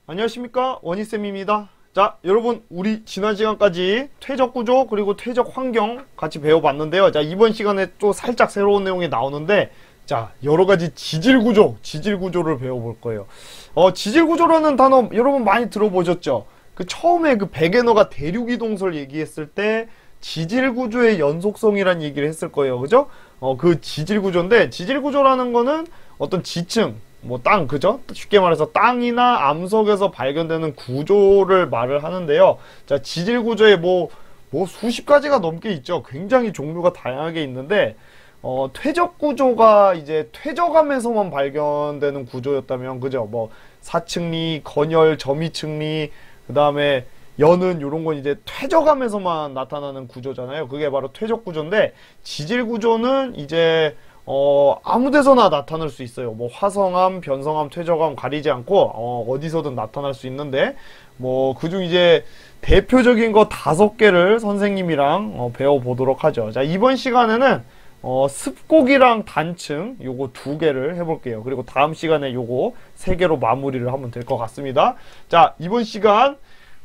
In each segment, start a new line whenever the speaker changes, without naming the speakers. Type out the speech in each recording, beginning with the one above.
안녕하십니까, 원희쌤입니다. 자, 여러분, 우리 지난 시간까지 퇴적구조 그리고 퇴적환경 같이 배워봤는데요. 자, 이번 시간에 또 살짝 새로운 내용이 나오는데, 자, 여러가지 지질구조를 배워볼 거예요. 지질구조라는 단어 여러분 많이 들어보셨죠? 그 처음에 그 백앤너가 대륙이동설 얘기했을 때 지질구조의 연속성이란 얘기를 했을 거예요. 그죠? 그 지질구조인데, 지질구조라는 거는 어떤 지층, 뭐 땅, 그죠? 쉽게 말해서 땅이나 암석에서 발견되는 구조를 말을 하는데요. 자, 지질 구조에 뭐 수십 가지가 넘게 있죠. 굉장히 종류가 다양하게 있는데, 퇴적 구조가 이제 퇴적암에서만 발견되는 구조였다면, 그죠? 뭐 사층리, 건열, 점이층리, 그 다음에 연은 요런 건 이제 퇴적암에서만 나타나는 구조잖아요. 그게 바로 퇴적 구조인데, 지질 구조는 이제 아무 데서나 나타날 수 있어요. 뭐 화성암, 변성암, 퇴적암 가리지 않고 어디서든 나타날 수 있는데, 뭐 그중 이제 대표적인 거 5개를 선생님이랑 배워보도록 하죠. 자, 이번 시간에는 습곡이랑 단층 요거 2개를 해볼게요. 그리고 다음 시간에 요거 3개로 마무리를 하면 될 것 같습니다. 자, 이번 시간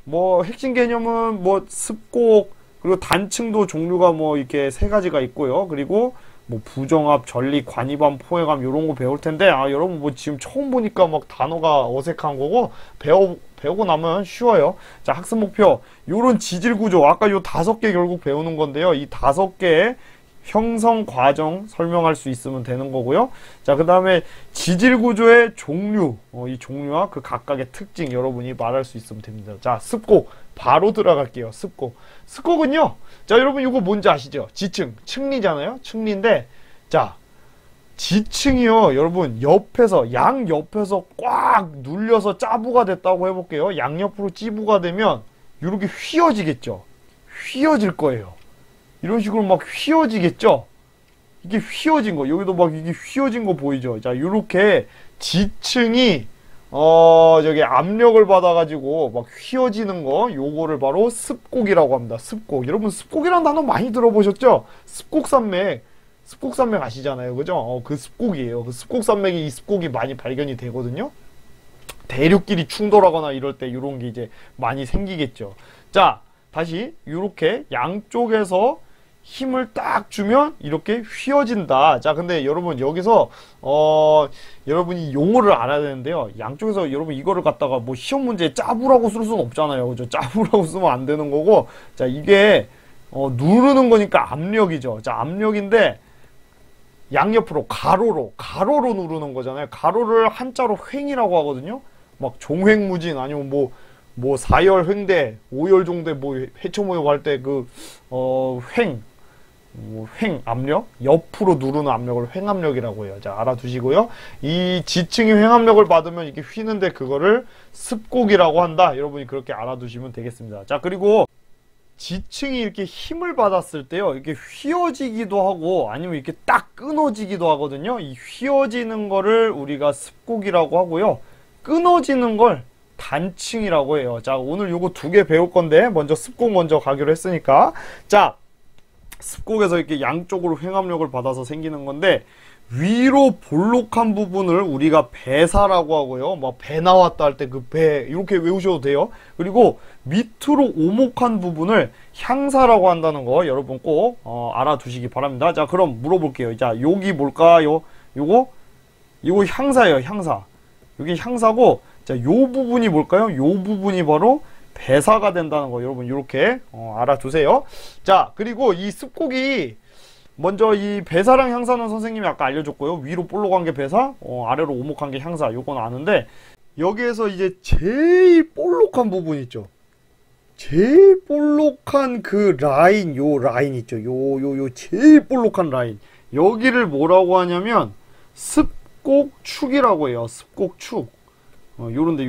뭐 핵심 개념은 뭐 습곡 그리고 단층도 종류가 뭐 이렇게 3가지가 있고요. 그리고 뭐 부정압, 전리, 관이반, 포획암 요런 거 배울 텐데, 여러분 뭐 지금 처음 보니까 막 단어가 어색한 거고 배우고 나면 쉬워요. 자, 학습 목표 요런 지질 구조 아까 요 5개 결국 배우는 건데요. 이 5개의 형성 과정 설명할 수 있으면 되는 거고요. 자, 그 다음에 지질 구조의 종류, 이 종류와 그 각각의 특징 여러분이 말할 수 있으면 됩니다. 자, 습곡 바로 들어갈게요. 습곡은요, 자, 여러분 이거 뭔지 아시죠? 지층, 층리잖아요. 층리인데, 자, 지층이요, 여러분 양옆에서 꽉 눌려서 짜부가 됐다고 해볼게요. 양옆으로 찌부가 되면 이렇게 휘어지겠죠. 휘어질 거예요. 이런 식으로 막 휘어지겠죠. 이게 휘어진 거, 여기도 막 이게 휘어진 거 보이죠? 자, 요렇게 지층이 저기 압력을 받아가지고 막 휘어지는 거, 요거를 바로 습곡이라고 합니다. 습곡. 여러분 습곡이라는 단어 많이 들어보셨죠? 습곡산맥 아시잖아요. 그죠? 그 습곡이에요. 그 습곡산맥이, 이 습곡이 많이 발견이 되거든요. 대륙끼리 충돌하거나 이럴 때 요런 게 이제 많이 생기겠죠. 자, 다시 요렇게 양쪽에서 힘을 딱 주면 이렇게 휘어진다. 자, 근데 여러분 여기서 여러분이 용어를 알아야 되는데요. 양쪽에서 여러분 이거를 갖다가 뭐 시험 문제에 짜부라고 쓸 수는 없잖아요. 그죠? 짜부라고 쓰면 안 되는 거고. 자, 이게 누르는 거니까 압력이죠. 자, 압력인데 양옆으로 가로로 누르는 거잖아요. 가로를 한자로 횡이라고 하거든요. 막 종횡무진 아니면 뭐 4열 횡대, 5열 종대, 뭐 해초모여 할 때 그 횡 압력, 옆으로 누르는 압력을 횡압력이라고 해요. 자, 알아두시고요. 이 지층이 횡압력을 받으면 이게 휘는데 그거를 습곡이라고 한다. 여러분이 그렇게 알아두시면 되겠습니다. 자, 그리고 지층이 이렇게 힘을 받았을 때요, 이렇게 휘어지기도 하고 아니면 이렇게 딱 끊어지기도 하거든요. 이 휘어지는 거를 우리가 습곡이라고 하고요, 끊어지는 걸 단층이라고 해요. 자, 오늘 요거 2개 배울 건데 먼저 습곡 먼저 가기로 했으니까, 자, 습곡에서 이렇게 양쪽으로 횡압력을 받아서 생기는 건데, 위로 볼록한 부분을 우리가 배사라고 하고요. 막 배 나왔다 할 때 그 배 이렇게 외우셔도 돼요. 그리고 밑으로 오목한 부분을 향사라고 한다는 거 여러분 꼭 알아두시기 바랍니다. 자, 그럼 물어볼게요. 자, 여기 뭘까요? 요거 향사예요. 향사. 여기 향사고, 자, 요 부분이 뭘까요? 요 부분이 바로 배사가 된다는 거 여러분 이렇게 알아두세요. 자, 그리고 이 습곡이 먼저 이 배사랑 향사는 선생님이 아까 알려줬고요. 위로 볼록한 게 배사, 아래로 오목한 게 향사. 요건 아는데, 여기에서 이제 제일 볼록한 부분 있죠. 제일 볼록한 그 라인, 요 라인 있죠. 요 제일 볼록한 라인. 여기를 뭐라고 하냐면 습곡축이라고 해요. 습곡축. 요런데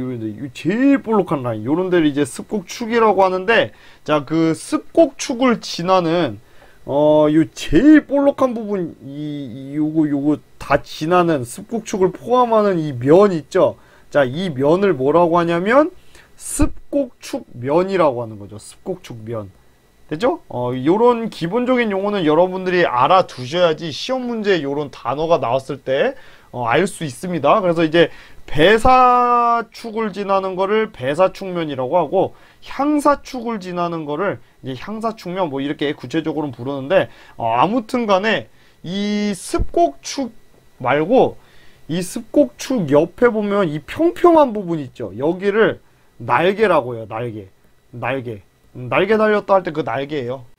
제일 볼록한 라인, 요런 데를 이제 습곡축이라고 하는데, 자, 그 습곡축을 지나는 요 제일 볼록한 부분, 요거 다 지나는 습곡축을 포함하는 이 면 있죠. 자, 이 면을 뭐라고 하냐면 습곡축면이라고 하는 거죠. 습곡축면. 됐죠? 요런 기본적인 용어는 여러분들이 알아두셔야지 시험 문제에 요런 단어가 나왔을 때 알 수 있습니다. 그래서 이제 배사축을 지나는 거를 배사축면이라고 하고 향사축을 지나는 거를 이제 향사축면 뭐 이렇게 구체적으로는 부르는데 아무튼 간에 이 습곡축 말고 이 습곡축 옆에 보면 이 평평한 부분 있죠. 여기를 날개라고 해요. 날개 달렸다 할 때 그 날개예요.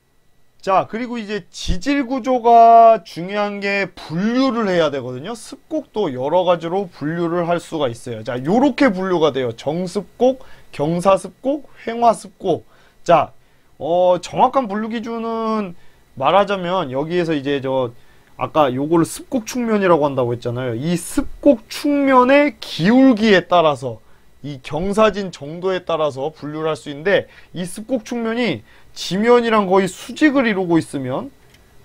자, 그리고 이제 지질 구조가 중요한 게 분류를 해야 되거든요. 습곡도 여러 가지로 분류를 할 수가 있어요. 자, 요렇게 분류가 돼요. 정습곡, 경사습곡, 횡화습곡. 자, 정확한 분류 기준은 말하자면 여기에서 이제 아까 요거를 습곡 축면이라고 한다고 했잖아요. 이 습곡 축면의 기울기에 따라서 이 경사진 정도에 따라서 분류를 할 수 있는데 이 습곡 축면이 지면이랑 거의 수직을 이루고 있으면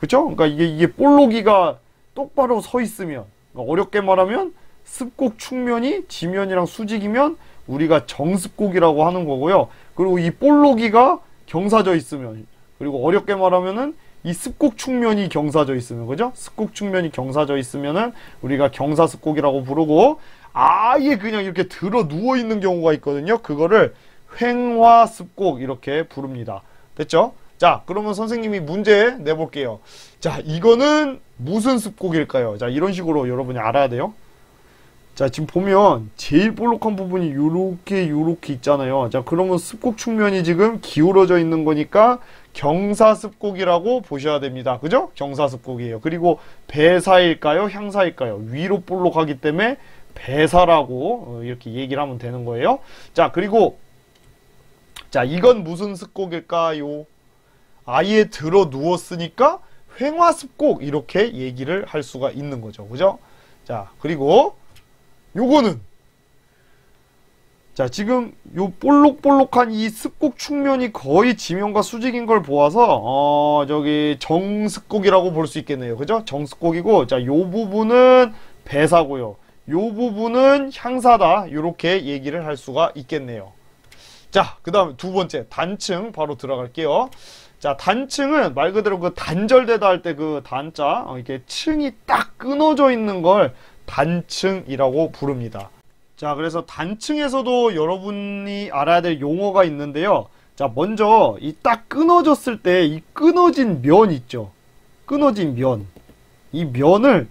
그쵸? 그러니까 이게 볼록이가 똑바로 서 있으면 그러니까 어렵게 말하면 습곡 축면이 지면이랑 수직이면 우리가 정습곡이라고 하는 거고요. 그리고 이 볼록이가 경사져 있으면 그리고 어렵게 말하면은 이 습곡 축면이 경사져 있으면 그죠? 습곡 축면이 경사져 있으면은 우리가 경사습곡이라고 부르고 아예 그냥 이렇게 들어 누워 있는 경우가 있거든요. 그거를 횡화습곡 이렇게 부릅니다. 됐죠? 자, 그러면 선생님이 문제 내볼게요. 자, 이거는 무슨 습곡일까요? 자, 이런 식으로 여러분이 알아야 돼요. 자, 지금 보면 제일 볼록한 부분이 요렇게 있잖아요. 자, 그러면 습곡 축면이 지금 기울어져 있는 거니까 경사습곡이라고 보셔야 됩니다. 그죠? 경사습곡이에요. 그리고 배사일까요? 향사일까요? 위로 볼록하기 때문에 배사라고 이렇게 얘기를 하면 되는 거예요. 자, 그리고 자, 이건 무슨 습곡일까요? 아예 들어 누웠으니까 횡화습곡 이렇게 얘기를 할 수가 있는 거죠. 그죠? 자, 그리고 요거는 자, 지금 요 볼록볼록한 이 습곡 축면이 거의 지면과 수직인 걸 보아서 저기 정습곡이라고 볼 수 있겠네요. 그죠? 정습곡이고 자, 요 부분은 배사고요. 요 부분은 향사다. 요렇게 얘기를 할 수가 있겠네요. 자, 그 다음에 두 번째 단층 바로 들어갈게요. 자, 단층은 말 그대로 그 단절되다 할 때 그 단자 이렇게 층이 딱 끊어져 있는 걸 단층이라고 부릅니다. 자, 그래서 단층에서도 여러분이 알아야 될 용어가 있는데요. 자, 먼저 이 딱 끊어졌을 때 이 끊어진 면 있죠. 끊어진 면. 이 면을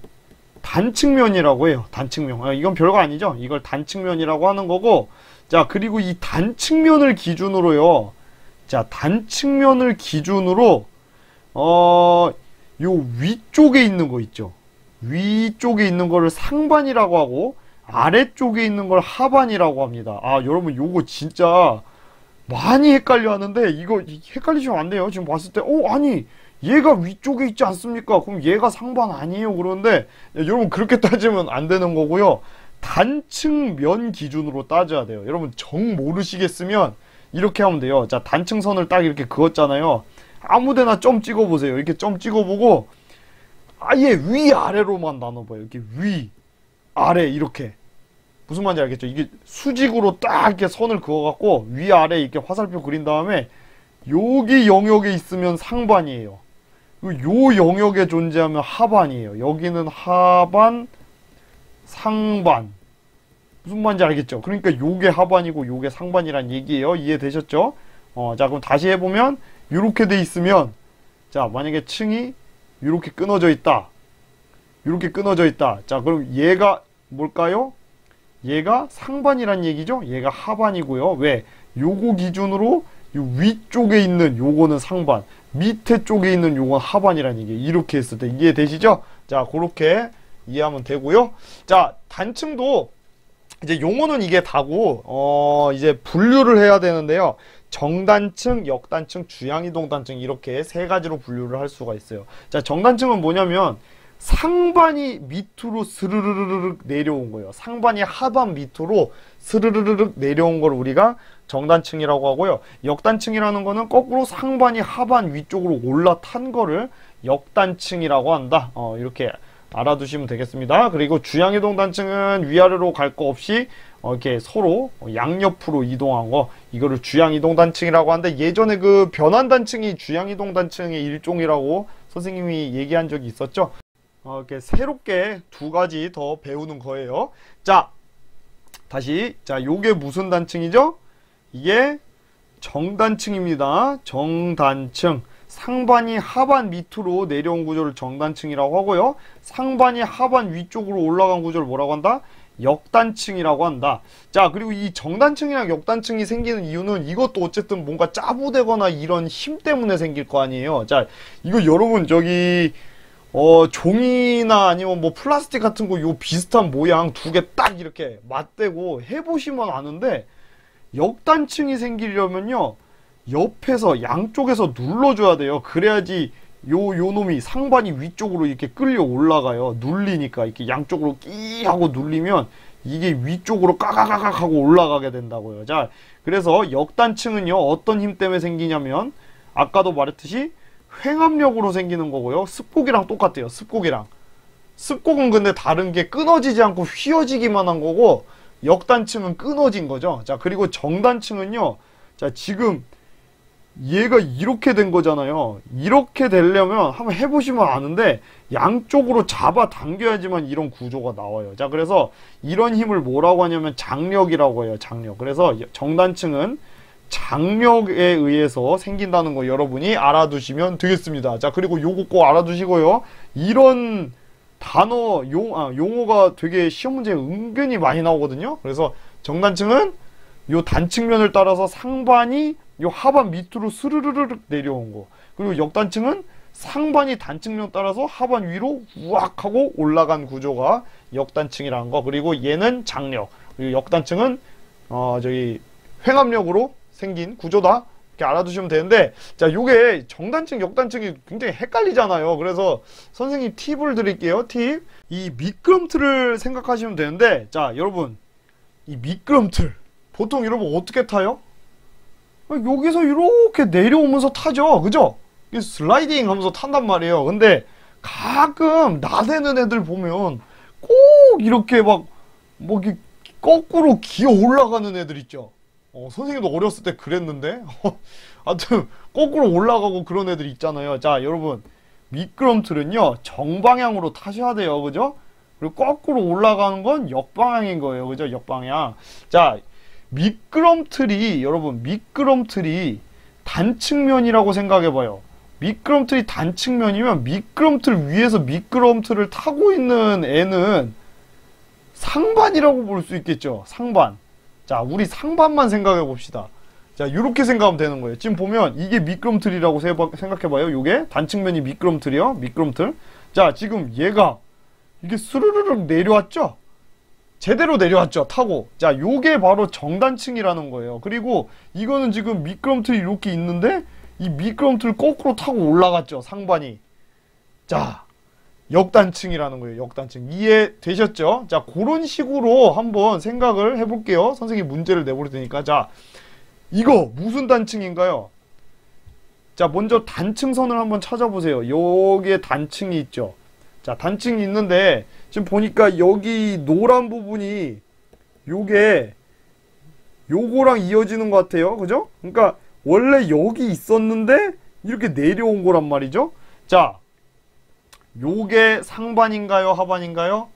단층면이라고 해요. 단층면. 이건 별거 아니죠. 이걸 단층면이라고 하는 거고 자, 그리고 이 단층면을 기준으로요. 자, 단층면을 기준으로 요 위쪽에 있는 거 있죠. 위쪽에 있는 거를 상반이라고 하고 아래쪽에 있는 걸 하반이라고 합니다. 아, 여러분 요거 진짜 많이 헷갈려 하는데 이거 헷갈리시면 안 돼요. 지금 봤을 때 아니 얘가 위쪽에 있지 않습니까? 그럼 얘가 상반 아니에요. 그러는데 여러분 그렇게 따지면 안 되는 거고요. 단층면 기준으로 따져야 돼요. 여러분 정 모르시겠으면 이렇게 하면 돼요. 자, 단층선을 딱 이렇게 그었잖아요. 아무데나 점 찍어보세요. 이렇게 점 찍어보고 아예 위아래로만 나눠봐요. 이렇게 위, 아래 이렇게. 무슨 말인지 알겠죠? 이게 수직으로 딱 이렇게 선을 그어갖고 위아래 이렇게 화살표 그린 다음에 여기 영역에 있으면 상반이에요. 요 영역에 존재하면 하반이에요. 여기는 하반, 상반. 무슨 말인지 알겠죠? 그러니까 요게 하반이고 요게 상반이란 얘기예요. 이해되셨죠? 자, 그럼 다시 해보면 요렇게 돼 있으면 자, 만약에 층이 요렇게 끊어져 있다. 요렇게 끊어져 있다. 자, 그럼 얘가 뭘까요? 얘가 상반이란 얘기죠? 얘가 하반이고요. 왜? 요거 기준으로 요 위쪽에 있는 요거는 상반, 밑에 쪽에 있는 요건 하반이란 얘기예요. 이렇게 했을 때 이해되시죠? 자, 그렇게 이해하면 되고요. 자, 단층도 이제 용어는 이게 다고 이제 분류를 해야 되는데요. 정단층, 역단층, 주양이동단층 이렇게 세 가지로 분류를 할 수가 있어요. 자, 정단층은 뭐냐면 상반이 밑으로 스르르르륵 내려온 거예요. 상반이 하반 밑으로 스르르르륵 내려온 걸 우리가 정단층이라고 하고요. 역단층이라는 거는 거꾸로 상반이 하반 위쪽으로 올라탄 거를 역단층이라고 한다. 이렇게 알아두시면 되겠습니다. 그리고 주양이동 단층은 위아래로 갈 거 없이 이렇게 서로 양옆으로 이동한 거, 이거를 주양이동 단층이라고 하는데 예전에 그 변환 단층이 주양이동 단층의 일종이라고 선생님이 얘기한 적이 있었죠. 이렇게 새롭게 두 가지 더 배우는 거예요. 자, 다시. 자, 요게 무슨 단층이죠? 이게 정단층입니다. 정단층. 상반이 하반 밑으로 내려온 구조를 정단층이라고 하고요. 상반이 하반 위쪽으로 올라간 구조를 뭐라고 한다? 역단층이라고 한다. 자, 그리고 이 정단층이랑 역단층이 생기는 이유는 이것도 어쨌든 뭔가 짜부되거나 이런 힘 때문에 생길 거 아니에요. 자, 이거 여러분 저기 종이나 아니면 뭐 플라스틱 같은 거 요 비슷한 모양 두 개 딱 이렇게 맞대고 해보시면 아는데, 역단층이 생기려면요 옆에서 양쪽에서 눌러줘야 돼요. 그래야지 요 놈이 상반이 위쪽으로 이렇게 끌려 올라가요. 눌리니까 이렇게 양쪽으로 끼 하고 눌리면 이게 위쪽으로 까가가각 하고 올라가게 된다고요. 자, 그래서 역단층은요 어떤 힘 때문에 생기냐면 아까도 말했듯이 횡압력으로 생기는 거고요. 습곡이랑 똑같아요. 습곡은 근데 다른 게 끊어지지 않고 휘어지기만 한 거고, 역단층은 끊어진 거죠. 자, 그리고 정단층은요, 자, 지금 얘가 이렇게 된 거잖아요. 이렇게 되려면 한번 해보시면 아는데 양쪽으로 잡아 당겨야지만 이런 구조가 나와요. 자, 그래서 이런 힘을 뭐라고 하냐면 장력이라고 해요. 장력. 그래서 정단층은 장력에 의해서 생긴다는 거 여러분이 알아두시면 되겠습니다. 자, 그리고 요거 꼭 알아두시고요. 이런 단어, 용어가 되게 시험 문제에 은근히 많이 나오거든요. 그래서 정단층은 요 단층면을 따라서 상반이 요 하반 밑으로 스르르르 내려온 거. 그리고 역단층은 상반이 단층면 따라서 하반 위로 우악 하고 올라간 구조가 역단층이라는 거. 그리고 얘는 장력. 그리고 역단층은 저기 횡압력으로 생긴 구조다. 이렇게 알아두시면 되는데, 자, 요게 정단층, 역단층이 굉장히 헷갈리잖아요. 그래서 선생님 팁을 드릴게요. 팁. 이 미끄럼틀을 생각하시면 되는데, 자, 여러분, 이 미끄럼틀 보통 여러분 어떻게 타요? 여기서 이렇게 내려오면서 타죠. 그죠? 슬라이딩 하면서 탄단 말이에요. 근데 가끔 나대는 애들 보면 꼭 이렇게 뭐 이렇게 거꾸로 기어 올라가는 애들 있죠. 선생님도 어렸을 때 그랬는데 하여튼 거꾸로 올라가고 그런 애들 있잖아요. 자, 여러분, 미끄럼틀은요 정방향으로 타셔야 돼요. 그죠? 그리고 거꾸로 올라가는 건 역방향인 거예요. 그죠? 역방향. 자, 여러분, 미끄럼틀이 단층면이라고 생각해봐요. 미끄럼틀이 단층면이면 미끄럼틀 위에서 미끄럼틀을 타고 있는 애는 상반이라고 볼 수 있겠죠. 상반. 자, 우리 상반만 생각해봅시다. 자, 요렇게 생각하면 되는 거예요. 지금 보면 이게 미끄럼틀이라고 생각해봐요. 요게 단층면이 미끄럼틀이요. 미끄럼틀. 자, 지금 얘가 이게 스르르륵 내려왔죠? 제대로 내려왔죠, 타고. 자, 요게 바로 정단층이라는 거예요. 그리고 이거는 지금 미끄럼틀이 이렇게 있는데 이 미끄럼틀 거꾸로 타고 올라갔죠, 상반이. 자, 역단층이라는 거예요. 역단층. 이해되셨죠? 자, 그런 식으로 한번 생각을 해볼게요. 선생님이 문제를 내볼 테니까. 자, 이거 무슨 단층인가요? 자, 먼저 단층선을 한번 찾아보세요. 여기에 단층이 있죠. 자, 단층이 있는데 지금 보니까 여기 노란 부분이 요거랑 이어지는 것 같아요. 그죠? 그러니까 원래 여기 있었는데 이렇게 내려온 거란 말이죠. 자, 요게 상반인가요? 하반인가요?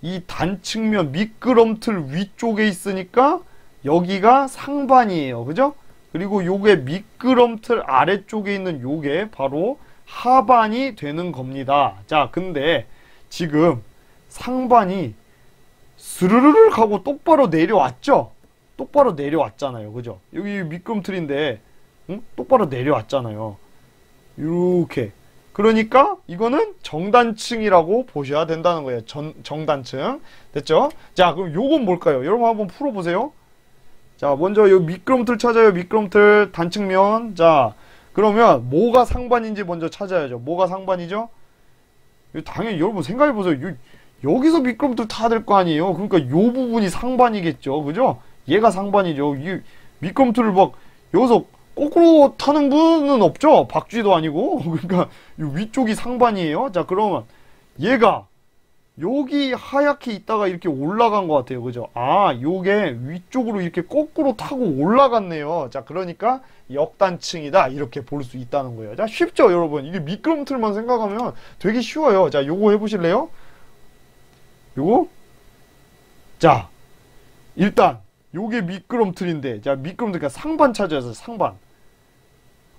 이 단층면 미끄럼틀 위쪽에 있으니까 여기가 상반이에요. 그죠? 그리고 요게 미끄럼틀 아래쪽에 있는 요게 바로 하반이 되는 겁니다. 자, 근데 지금 상반이 스르르르 하고 똑바로 내려왔죠? 똑바로 내려왔잖아요. 그죠? 여기 미끄럼틀인데 응? 똑바로 내려왔잖아요. 이렇게. 그러니까 이거는 정단층이라고 보셔야 된다는 거예요. 정단층. 됐죠? 자, 그럼 요건 뭘까요? 여러분 한번 풀어보세요. 자, 먼저 요 미끄럼틀 찾아요. 미끄럼틀 단층면. 자, 그러면 뭐가 상반인지 먼저 찾아야죠. 뭐가 상반이죠? 당연히 여러분 생각해보세요. 여기서 미끄럼틀 타야 될 거 아니에요. 그러니까 요 부분이 상반이겠죠. 그죠? 얘가 상반이죠. 이 미끄럼틀을 막 여기서 거꾸로 타는 분은 없죠. 박쥐도 아니고. 그러니까 이 위쪽이 상반이에요. 자, 그러면 얘가 여기 하얗게 있다가 이렇게 올라간 것 같아요. 그죠? 아, 요게 위쪽으로 이렇게 거꾸로 타고 올라갔네요. 자, 그러니까 역단층이다. 이렇게 볼 수 있다는 거예요. 자, 쉽죠, 여러분? 이게 미끄럼틀만 생각하면 되게 쉬워요. 자, 요거 해보실래요? 요거? 자, 일단 요게 미끄럼틀인데, 자 미끄럼틀, 그러니까 상반 찾아서 상반.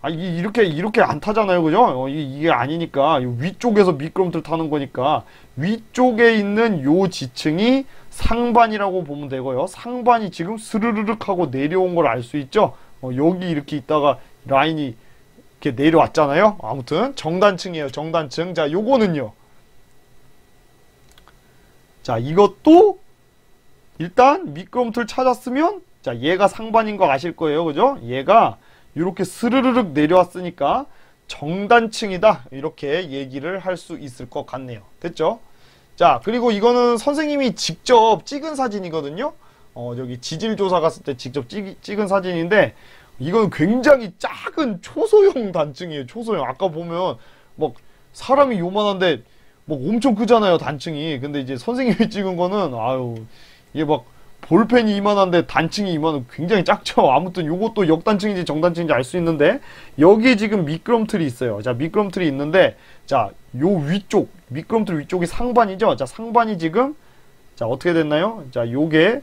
아 이렇게 안 타잖아요, 그죠? 이게 아니니까 요 위쪽에서 미끄럼틀 타는 거니까 위쪽에 있는 요 지층이 상반이라고 보면 되고요. 상반이 지금 스르르륵 하고 내려온 걸 알 수 있죠. 여기 이렇게 있다가 라인이 이렇게 내려왔잖아요. 아무튼 정단층이에요, 정단층. 자 요거는요, 자 이것도 일단 미끄럼틀 찾았으면, 자 얘가 상반인 거 아실 거예요, 그죠? 얘가 이렇게 스르르륵 내려왔으니까 정단층이다, 이렇게 얘기를 할 수 있을 것 같네요. 됐죠? 자 그리고 이거는 선생님이 직접 찍은 사진이거든요. 저기 지질조사 갔을 때 직접 찍은 사진인데, 이건 굉장히 작은 초소형 단층이에요. 초소형. 아까 보면 막 사람이 요만한데 뭐 엄청 크잖아요, 단층이. 근데 이제 선생님이 찍은 거는 아유, 이게 막 볼펜이 이만한데 단층이 이만한, 굉장히 작죠. 아무튼 요것도 역단층인지 정단층인지 알 수 있는데, 여기에 지금 미끄럼틀이 있어요. 자 미끄럼틀이 있는데, 자 요 위쪽, 미끄럼틀 위쪽이 상반이죠. 자 상반이 지금, 자 어떻게 됐나요? 자 요게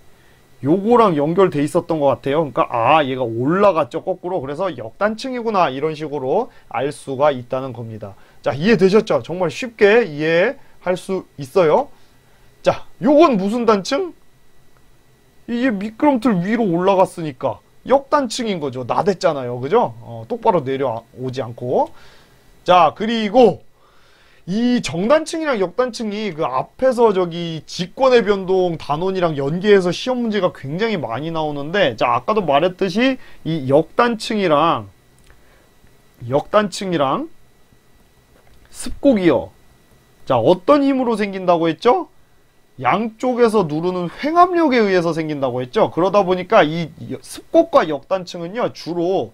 요거랑 연결돼 있었던 것 같아요. 그러니까 아 얘가 올라갔죠, 거꾸로. 그래서 역단층이구나, 이런 식으로 알 수가 있다는 겁니다. 자 이해되셨죠? 정말 쉽게 이해할 수 있어요. 자 요건 무슨 단층? 이게 미끄럼틀 위로 올라갔으니까 역단층인 거죠. 나댔잖아요, 그죠? 똑바로 내려오지 않고. 자 그리고 이 정단층이랑 역단층이 그 앞에서 저기 직권의 변동 단원이랑 연계해서 시험 문제가 굉장히 많이 나오는데, 자 아까도 말했듯이 이 역단층이랑 습곡이요, 자 어떤 힘으로 생긴다고 했죠? 양쪽에서 누르는 횡압력에 의해서 생긴다고 했죠. 그러다 보니까 이 습곡과 역단층은요 주로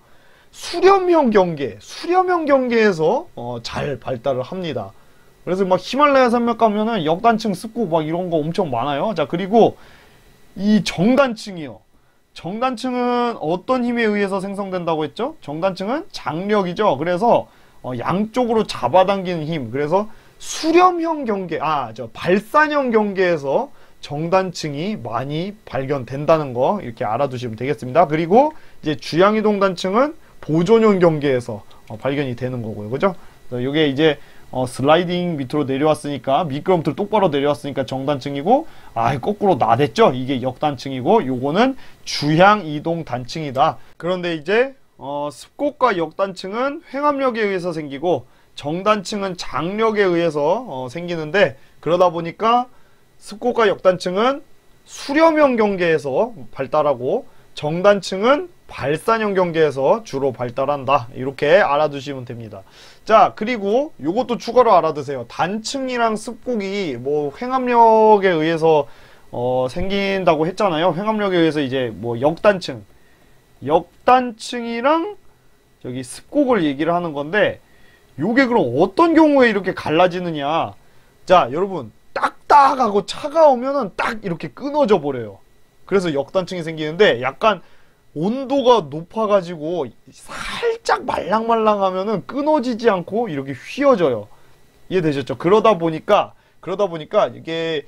수렴형 경계에서 잘 발달을 합니다. 그래서 막 히말라야 산맥 가면은 역단층, 습곡 막 이런 거 엄청 많아요. 자 그리고 이 정단층이요, 정단층은 어떤 힘에 의해서 생성된다고 했죠? 정단층은 장력이죠. 그래서 양쪽으로 잡아당기는 힘, 그래서 수렴형 경계, 발산형 경계에서 정단층이 많이 발견된다는 거 이렇게 알아두시면 되겠습니다. 그리고 이제 주양이동 단층은 보존형 경계에서 발견이 되는 거고요, 그죠? 이게 이제 슬라이딩 밑으로 내려왔으니까, 미끄럼틀 똑바로 내려왔으니까 정단층이고, 거꾸로 나댔죠? 이게 역단층이고, 요거는 주향이동 단층이다. 그런데 이제 습곡과 역단층은 횡압력에 의해서 생기고, 정단층은 장력에 의해서 생기는데, 그러다 보니까 습곡과 역단층은 수렴형 경계에서 발달하고, 정단층은 발산형 경계에서 주로 발달한다, 이렇게 알아두시면 됩니다. 자 그리고 요것도 추가로 알아두세요. 단층이랑 습곡이 뭐 횡압력에 의해서 생긴다고 했잖아요. 횡압력에 의해서 이제 뭐 역단층이랑 저기 습곡을 얘기를 하는 건데, 요게 그럼 어떤 경우에 이렇게 갈라지느냐. 자 여러분, 딱딱하고 차가우면은 딱 이렇게 끊어져 버려요. 그래서 역단층이 생기는데, 약간 온도가 높아가지고 살짝 말랑말랑하면은 끊어지지 않고 이렇게 휘어져요. 이해되셨죠? 그러다 보니까 이게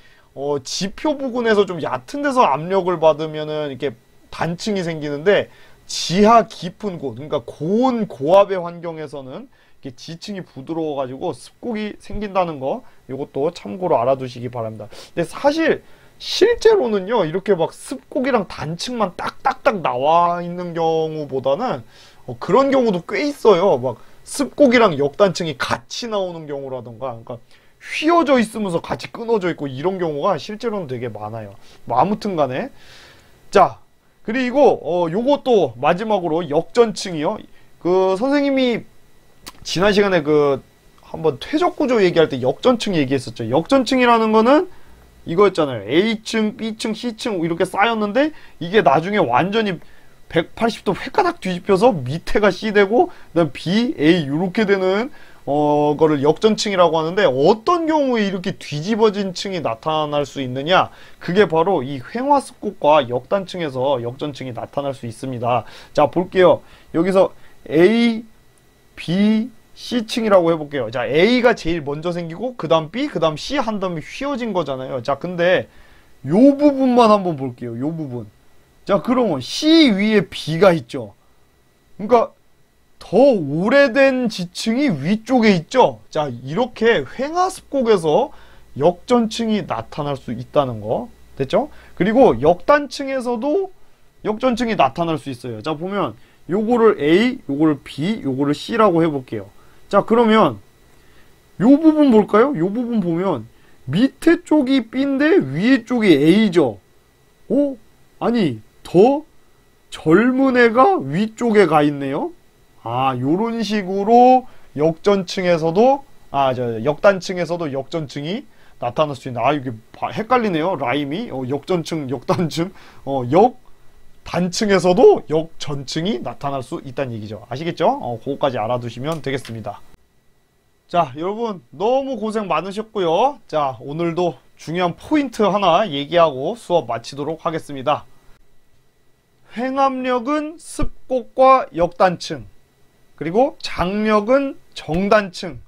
지표 부근에서 좀 얕은 데서 압력을 받으면은 이렇게 단층이 생기는데, 지하 깊은 곳, 그러니까 고온 고압의 환경에서는 이렇게 지층이 부드러워가지고 습곡이 생긴다는 거, 이것도 참고로 알아두시기 바랍니다. 근데 사실 실제로는요, 이렇게 막 습곡이랑 단층만 딱딱딱 나와 있는 경우보다는 그런 경우도 꽤 있어요. 막 습곡이랑 역단층이 같이 나오는 경우라던가, 그러니까 휘어져 있으면서 같이 끊어져 있고, 이런 경우가 실제로는 되게 많아요. 뭐 아무튼 간에. 자 그리고 요것도 마지막으로 역전층이요. 그 선생님이 지난 시간에 그 한번 퇴적구조 얘기할 때 역전층 얘기했었죠. 역전층이라는 거는 이거였잖아요. A층, B층, C층 이렇게 쌓였는데, 이게 나중에 완전히 180도 획가닥 뒤집혀서 밑에가 C 되고, 그다음 B, A 이렇게 되는 거를 역전층이라고 하는데, 어떤 경우에 이렇게 뒤집어진 층이 나타날 수 있느냐? 그게 바로 이 횡화습곡과 역단층에서 역전층이 나타날 수 있습니다. 자 볼게요. 여기서 A, B, C층이라고 해볼게요. 자 A가 제일 먼저 생기고, 그 다음 B, 그 다음 C 한 다음에 휘어진 거잖아요. 자 근데 요 부분만 한번 볼게요. 요 부분. 자, 그러면 C 위에 B가 있죠. 그러니까 더 오래된 지층이 위쪽에 있죠. 자, 이렇게 횡하습곡에서 역전층이 나타날 수 있다는 거. 됐죠? 그리고 역단층에서도 역전층이 나타날 수 있어요. 자, 보면 요거를 A, 요거를 B, 요거를 C라고 해볼게요. 자, 그러면 요 부분 볼까요? 요 부분 보면 밑에 쪽이 B인데 위에 쪽이 A죠. 오? 아니, 더 젊은 애가 위쪽에 가 있네요. 아, 요런 식으로 역전층에서도, 역단층에서도 역전층이 나타날 수 있는. 아, 이게 헷갈리네요. 라임이. 역전층, 역단층. 역단층에서도 역전층이 나타날 수 있다는 얘기죠. 아시겠죠? 그거까지 알아두시면 되겠습니다. 자, 여러분 너무 고생 많으셨고요. 자, 오늘도 중요한 포인트 하나 얘기하고 수업 마치도록 하겠습니다. 횡압력은 습곡과 역단층, 그리고 장력은 정단층,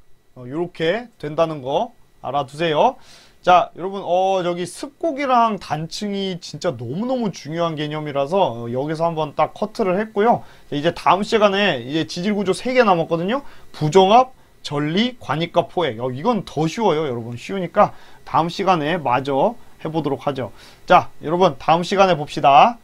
이렇게 된다는 거 알아두세요. 자, 여러분 저기 습곡이랑 단층이 진짜 너무너무 중요한 개념이라서 여기서 한번 딱 커트를 했고요. 이제 다음 시간에 이제 지질구조 3개 남았거든요. 부정압, 전리, 관익과 포획. 이건 더 쉬워요. 여러분 쉬우니까 다음 시간에 마저 해보도록 하죠. 자, 여러분 다음 시간에 봅시다.